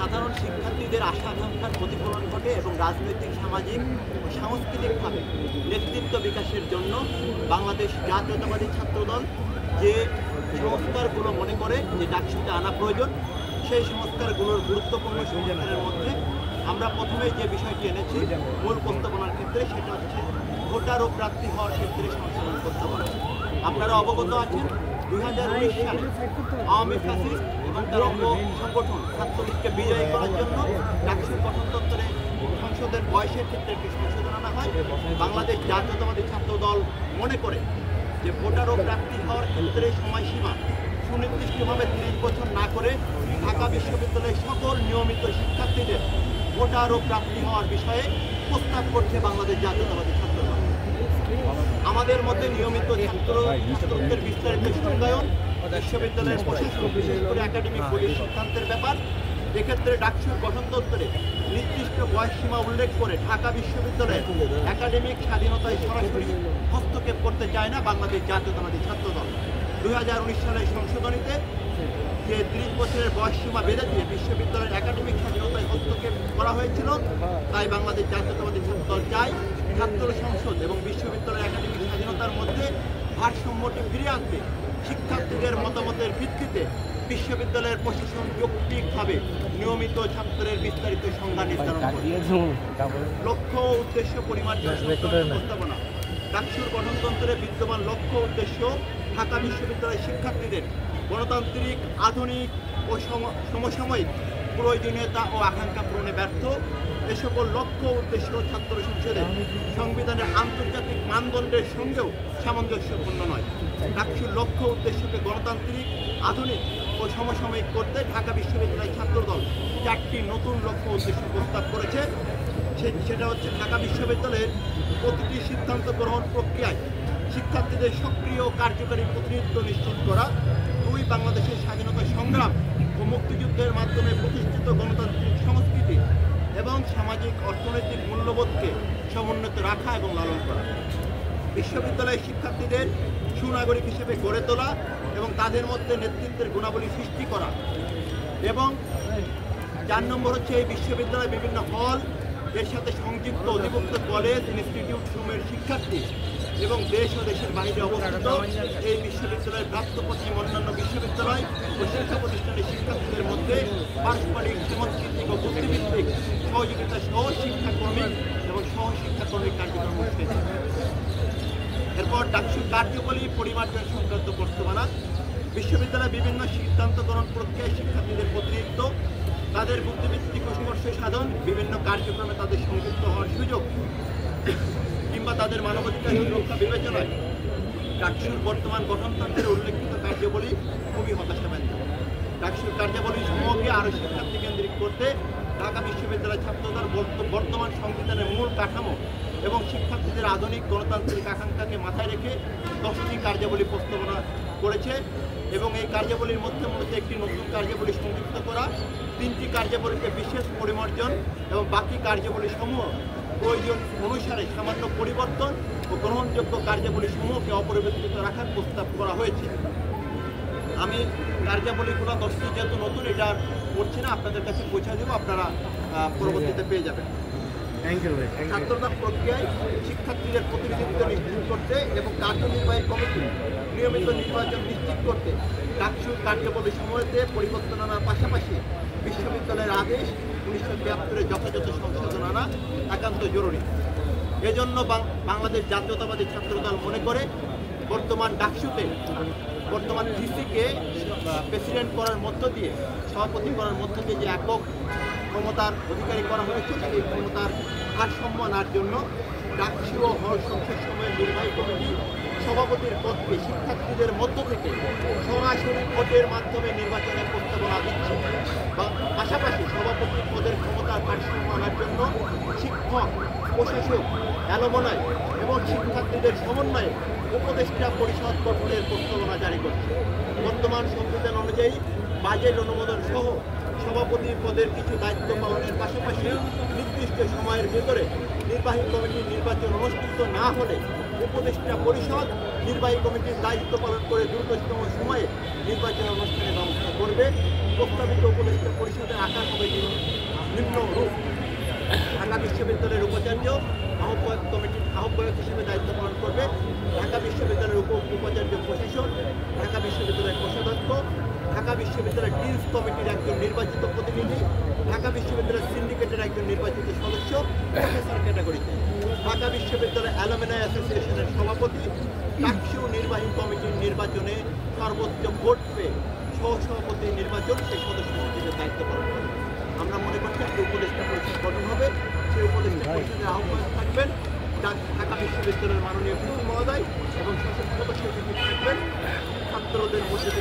সাধারণ শিক্ষার্থীদের আশা আকাঙ্ক্ষার প্রতিফলন ঘটে এবং রাজনৈতিক, সামাজিক ও সাংস্কৃতিকভাবে নেতৃত্ব বিকাশের জন্য বাংলাদেশ জাতীয়তাবাদী ছাত্রদল যে সংস্কারগুলো মনে করে যে ডাকসুতে আনা প্রয়োজন, সেই সংস্কারগুলোর গুরুত্বপূর্ণ সংস্কারের মধ্যে আমরা প্রথমে যে বিষয়টি এনেছি মূল প্রস্তাবনার ক্ষেত্রে, সেটা হচ্ছে ভোটার ও প্রার্থী হওয়ার ক্ষেত্রে সংশোধন প্রস্তাবনা। আপনারা অবগত আছেন 2019 সালে আওয়ামী ফ্যাসিস্ট এবং তার অঙ্গ সংগঠন ছাত্রলীগকে বিজয়ী করার জন্য ডাকসু গঠনতন্ত্রে সংসদের বয়সের ক্ষেত্রে একটি সংশোধন আনা হয়। বাংলাদেশ জাতীয়তাবাদী ছাত্রদল মনে করে যে ভোটার ও প্রার্থী হওয়ার ক্ষেত্রে সময়সীমা সুনির্দিষ্টভাবে 30 বছর না করে ঢাকা বিশ্ববিদ্যালয়ের সকল নিয়মিত শিক্ষার্থীদের ভোটার ও প্রার্থী হওয়ার বিষয়ে প্রস্তাব করছে বাংলাদেশ জাতীয়তাবাদী ছাত্রদল। আমাদের মধ্যে নিয়মিত ছাত্রদের বিস্তারিত সংজ্ঞায়ন, বিশ্ববিদ্যালয়ের প্রশাসন, বিশেষ করে একাডেমিক বডির সিদ্ধান্তের ব্যাপার। এক্ষেত্রে ডাকসুর গঠনতন্ত্রে নির্দিষ্ট বয়সসীমা উল্লেখ করে ঢাকা বিশ্ববিদ্যালয়ের একাডেমিক স্বাধীনতায় সরাসরি হস্তক্ষেপ করতে চায় না বাংলাদেশ জাতীয়তাবাদী ছাত্রদল। 2019 সালের সংশোধনীতে যে 30 বছরের বয়সসীমা বেঁধে দিয়ে বিশ্ববিদ্যালয়ের একাডেমিক স্বাধীনতায় হস্তক্ষেপ করা হয়েছিল, তাই বাংলাদেশ জাতীয়তাবাদী ছাত্রদল চায় ছাত্র সংসদ এবং বিশ্ববিদ্যালয়ের একাডেমিক স্বাধীনতার মধ্যে ভারসাম্যটি ফিরিয়ে আনতে শিক্ষার্থীদের মতামতের ভিত্তিতে বিশ্ববিদ্যালয়ের প্রশাসন যৌক্তিকভাবে নিয়মিত ছাত্রের বিস্তারিত সংজ্ঞা নির্ধারণ করে। লক্ষ্য ও উদ্দেশ্য পরিমার্জন প্রস্তাবনা। ডাকসুর গঠনতন্ত্রে বিদ্যমান লক্ষ্য উদ্দেশ্য ঢাকা বিশ্ববিদ্যালয়ের শিক্ষার্থীদের গণতান্ত্রিক, আধুনিক ও সমসাময়িক প্রয়োজনীয়তা ও আকাঙ্ক্ষা পূরণে ব্যর্থ। এ সকল লক্ষ্য উদ্দেশ্য ছাত্র সংসদে সংবিধানের আন্তর্জাতিক মানদণ্ডের সঙ্গেও সামঞ্জস্যপূর্ণ নয়। ডাকসুর লক্ষ্য উদ্দেশ্যকে গণতান্ত্রিক, আধুনিক ও সমসাময়িক করতে ঢাকা বিশ্ববিদ্যালয় ছাত্রদল 4টি নতুন লক্ষ্য উদ্দেশ্য প্রস্তাব করেছে। সেটা হচ্ছে ঢাকা বিশ্ববিদ্যালয়ের প্রতিটি সিদ্ধান্ত গ্রহণ প্রক্রিয়ায় শিক্ষার্থীদের সক্রিয় ও কার্যকারী প্রতিনিধিত্ব নিশ্চিত করা। 2, বাংলাদেশের স্বাধীনতা সংগ্রাম ও মুক্তিযুদ্ধের মাধ্যমে প্রতিষ্ঠিত গণতান্ত্রিক সংস্কৃতি এবং সামাজিক অর্থনৈতিক মূল্যবোধকে সমুন্নত রাখা এবং লালন করা। বিশ্ববিদ্যালয়ের শিক্ষার্থীদের সুনাগরিক হিসেবে গড়ে তোলা এবং তাদের মধ্যে নেতৃত্বের গুণাবলী সৃষ্টি করা। এবং 4 নম্বর হচ্ছে এই বিশ্ববিদ্যালয়ের বিভিন্ন হল, এর সাথে সংযুক্ত অধিভুক্ত কলেজ, ইনস্টিটিউট সমূহের শিক্ষার্থী এবং দেশ ও দেশের বাইরে অবস্থিত এই বিশ্ববিদ্যালয়ের প্রাপ্তপত্রী অন্যান্য বিশ্ববিদ্যালয় ও শিক্ষা প্রতিষ্ঠানের শিক্ষার্থীদের মধ্যে পারস্পরিক, সাংস্কৃতিক ও বুদ্ধিভিত্তিক সহযোগিতা সহ শিক্ষাকর্মী এবং সহশিক্ষাকর্মী কার্যক্রম অনুষ্ঠিত। এরপর ডাকসুর কার্যবলী পরিমার্জন সংক্রান্ত প্রস্তাবনা। বিশ্ববিদ্যালয়ের বিভিন্ন সিদ্ধান্ত গ্রহণ প্রক্রিয়ায় শিক্ষার্থীদের প্রতিনিধিত্ব, তাদের বুদ্ধিভিত্তিক উৎকর্ষ সাধন, বিভিন্ন কার্যক্রমে তাদের সংযুক্ত হওয়ার সুযোগ কিংবা তাদের মানবাধিকার সুরক্ষা বিবেচনায় ডাকসুর বর্তমান গঠনতন্ত্রের উল্লেখিত কার্যাবলী খুবই হতাশাব্যঞ্জক। ডাকসুর কার্যাবলী সমূহকে আরও শিক্ষার্থী কেন্দ্রিক করতে ঢাকা বিশ্ববিদ্যালয় ছাত্রদল বর্তমান সংবিধানের মূল কাঠামো এবং শিক্ষার্থীদের আধুনিক গণতান্ত্রিক আকাঙ্ক্ষাকে মাথায় রেখে 10টি কার্যাবলী প্রস্তাবনা করেছে এবং এই কার্যাবলীর মধ্যে মূলত একটি নতুন কার্যাবলী সংযুক্ত করা, 3টি কার্যাবলীকে বিশেষ পরিমার্জন এবং বাকি কার্যাবলী সমূহ প্রয়োজন অনুসারে সামান্য পরিবর্তন ও গ্রহণযোগ্য কার্যাবলী সমূহকে অপরিবর্তিত রাখার প্রস্তাব করা হয়েছে। আমি কার্যাবলীগুলো 10টি যেহেতু নতুন, এটা করছি না, আপনাদের কাছে পৌঁছে দেবো, আপনারা পরবর্তীতে পেয়ে যাবেন। ছাত্রদল প্রক্রিয়ায় শিক্ষার্থীদের প্রতিনিধিত্ব নিশ্চিত করতে এবং কার্যনির্বাহী কমিটি নিয়মিত নির্বাচন নিশ্চিত করতে ডাকসুর কার্যাবলী সমূহতে পরিবর্তন আনার পাশাপাশি বিশ্ববিদ্যালয়ের আদেশ 1973-এর যথাযথ সংশোধন আনা একান্ত জরুরি। এজন্য বাংলাদেশ জাতীয়তাবাদী ছাত্রদল মনে করে বর্তমান ডাকসুতে বর্তমান ভিসিকে প্রেসিডেন্ট করার মধ্য দিয়ে, সভাপতি করার মধ্য দিয়ে যে একক ক্ষমতার অধিকারী করা হয়েছে, সেই ক্ষমতার ভারসাম্য আনার জন্য ডাকসু ও হল সংসদ সময়ের নির্বাহী কমিটি সভাপতির পদকে শিক্ষার্থীদের মধ্য থেকে সরাসরি ভোটের মাধ্যমে নির্বাচনের প্রস্তাবনা দিচ্ছে। পাশাপাশি সভাপতির পদের ক্ষমতার ভারসাম্য আনার জন্য শিক্ষক, প্রশাসক, অ্যালুমনাই এবং শিক্ষার্থীদের সমন্বয়ে উপদেষ্টা পরিষদ গঠনের প্রস্তাবনা জারি করছে। বর্তমান সংবিধান অনুযায়ী বাজেট অনুমোদন সহ সভাপতির পদের কিছু দায়িত্ব পালনের পাশাপাশি নির্দিষ্ট সময়ের ভেতরে নির্বাহী কমিটির নির্বাচন অনুষ্ঠিত না হলে উপদেষ্টা পরিষদ নির্বাহী কমিটির দায়িত্ব পালন করে দ্রুততম সময়ে নির্বাচন অনুষ্ঠানের ব্যবস্থা করবে। প্রস্তাবিত উপদেষ্টা পরিষদের আকার হবে নিম্ন রূপ। ঢাকা বিশ্ববিদ্যালয়ের উপাচার্য আহ্বায়ক কমিটির আহ্বায়ক হিসেবে দায়িত্ব পালন করবে ঢাকা বিশ্ববিদ্যালয়ের উপাচার্য প্রশাসন, ঢাকা বিশ্ববিদ্যালয়ের কোষাধ্যক্ষ, ঢাকা বিশ্ববিদ্যালয়ের ডিনস কমিটির একজন নির্বাচিত প্রতিনিধি, ঢাকা বিশ্ববিদ্যালয়ের সিন্ডিকেটের একজন নির্বাচিত সদস্য প্রফেসর ক্যাটাগরিতে, ঢাকা বিশ্ববিদ্যালয় অ্যালুমিনাই অ্যাসোসিয়েশনের সভাপতি, ডাকসু নির্বাহী কমিটির নির্বাচনে সর্বোচ্চ ভোট পেয়ে সহসভাপতি নির্বাচন সেই সদস্য হিসেবে দায়িত্ব পালন করবে। আমরা মনে করছি একটি উপদেষ্টা পরিষদ গঠন হবে, সেই উপদেষ্টা পরিষদের আহ্বায়ক থাকবেন ঢাকা বিশ্ববিদ্যালয়ের মাননীয় ভিসি মহোদয় এবং শাসক সদস্য হিসেবে থাকবেন ছাত্রদের মধ্যে